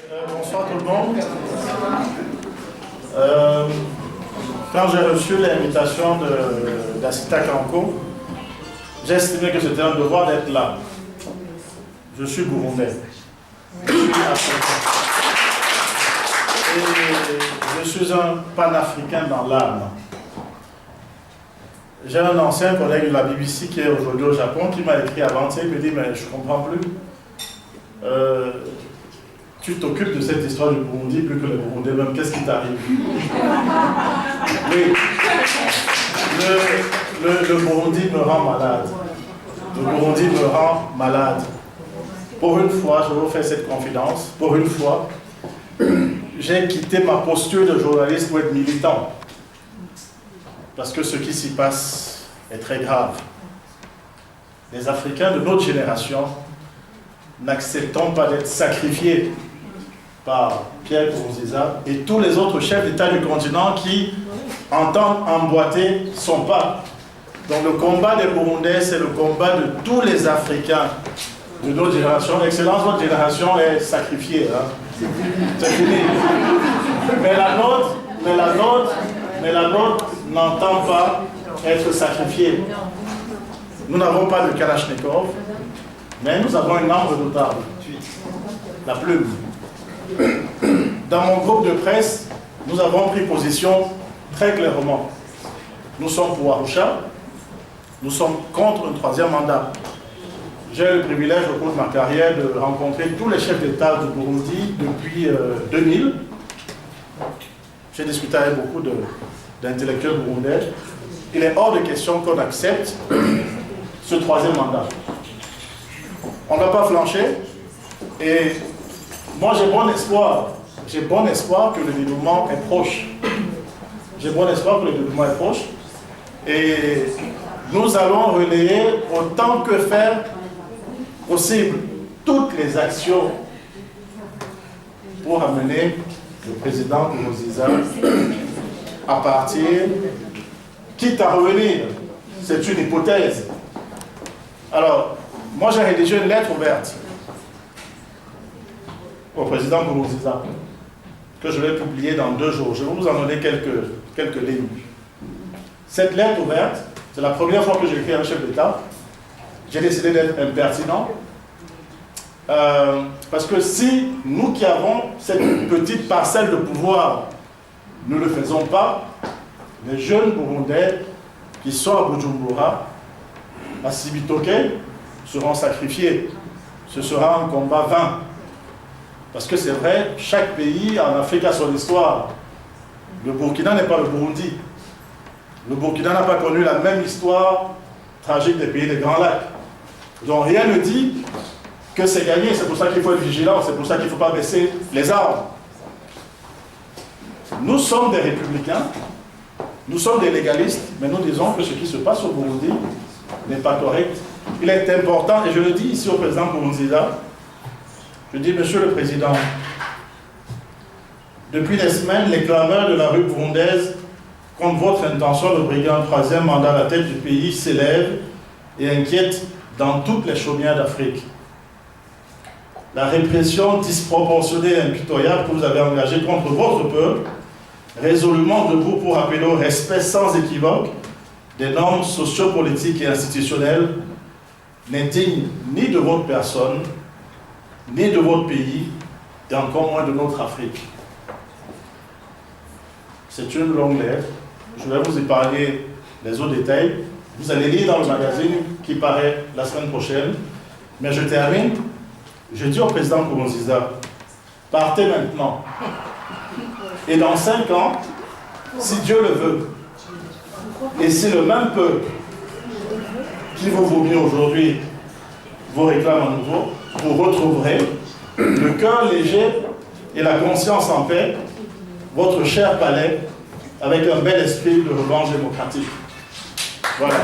Bonsoir tout le monde. Quand j'ai reçu l'invitation d'Assita Kanko, j'ai estimé que c'était un devoir d'être là. Je suis burundais. Je suis africain. Et je suis un panafricain dans l'âme. J'ai un ancien collègue de la BBC qui est aujourd'hui au Japon qui m'a écrit avant-hier, il me dit mais je ne comprends plus. Tu t'occupes de cette histoire du Burundi plus que le Burundais même, qu'est-ce qui t'arrive? Oui, le Burundi me rend malade. Le Burundi me rend malade. Pour une fois, je vais vous faire cette confidence, pour une fois, j'ai quitté ma posture de journaliste pour être militant. Parce que ce qui s'y passe est très grave. Les Africains de notre génération n'acceptons pas d'être sacrifiés par Pierre Nkurunziza et tous les autres chefs d'État du continent qui entendent emboîter son pas. Donc le combat des Burundais, c'est le combat de tous les Africains de notre génération. Excellence, votre génération est sacrifiée. Hein? C'est fini. Mais la nôtre n'entend pas être sacrifiée. Nous n'avons pas de Kalachnikov, mais nous avons une arme redoutable, la plume. Dans mon groupe de presse, nous avons pris position très clairement. Nous sommes pour Arusha, nous sommes contre un troisième mandat. J'ai eu le privilège au cours de ma carrière de rencontrer tous les chefs d'État du Burundi depuis 2000. J'ai discuté avec beaucoup d'intellectuels burundais. Il est hors de question qu'on accepte ce troisième mandat. On n'a pas flanché et moi j'ai bon espoir. J'ai bon espoir que le dénouement est proche. J'ai bon espoir que le dénouement est proche. Et nous allons relayer autant que faire possible toutes les actions pour amener le président Nkurunziza à partir, quitte à revenir. C'est une hypothèse. Alors, moi j'ai rédigé une lettre ouverte au président Nkurunziza que je vais publier dans 2 jours. Je vais vous en donner quelques lignes. Cette lettre ouverte, c'est la première fois que j'écris à un chef d'État. J'ai décidé d'être impertinent parce que si nous qui avons cette petite parcelle de pouvoir, nous ne le faisons pas, les jeunes Burundais qui sont à Bujumbura, à Cibitoke, seront sacrifiés. Ce sera un combat vain. Parce que c'est vrai, chaque pays en Afrique a son histoire. Le Burkina n'est pas le Burundi. Le Burkina n'a pas connu la même histoire tragique des pays des Grands Lacs. Donc rien ne dit que c'est gagné. C'est pour ça qu'il faut être vigilant. C'est pour ça qu'il ne faut pas baisser les armes. Nous sommes des républicains. Nous sommes des légalistes. Mais nous disons que ce qui se passe au Burundi n'est pas correct. Il est important, et je le dis ici au président Nkurunziza, je dis, Monsieur le Président, depuis des semaines, les clameurs de la rue burundaise contre votre intention de briguer un troisième mandat à la tête du pays s'élèvent et inquiètent dans toutes les chaumières d'Afrique. La répression disproportionnée et impitoyable que vous avez engagée contre votre peuple, résolument debout pour appeler au respect sans équivoque des normes sociopolitiques et institutionnelles, n'est digne ni de votre personne, ni de votre pays, et encore moins de notre Afrique. C'est une longue lettre. Je vais vous épargner les autres détails. Vous allez lire dans le magazine qui paraît la semaine prochaine. Mais je termine. Je dis au président Nkurunziza, partez maintenant. Et dans 5 ans, si Dieu le veut, et si le même peuple qui vous vaut mieux aujourd'hui vous réclame à nouveau, vous retrouverez le cœur léger et la conscience en paix, votre cher palais, avec un bel esprit de revanche démocratique. Voilà.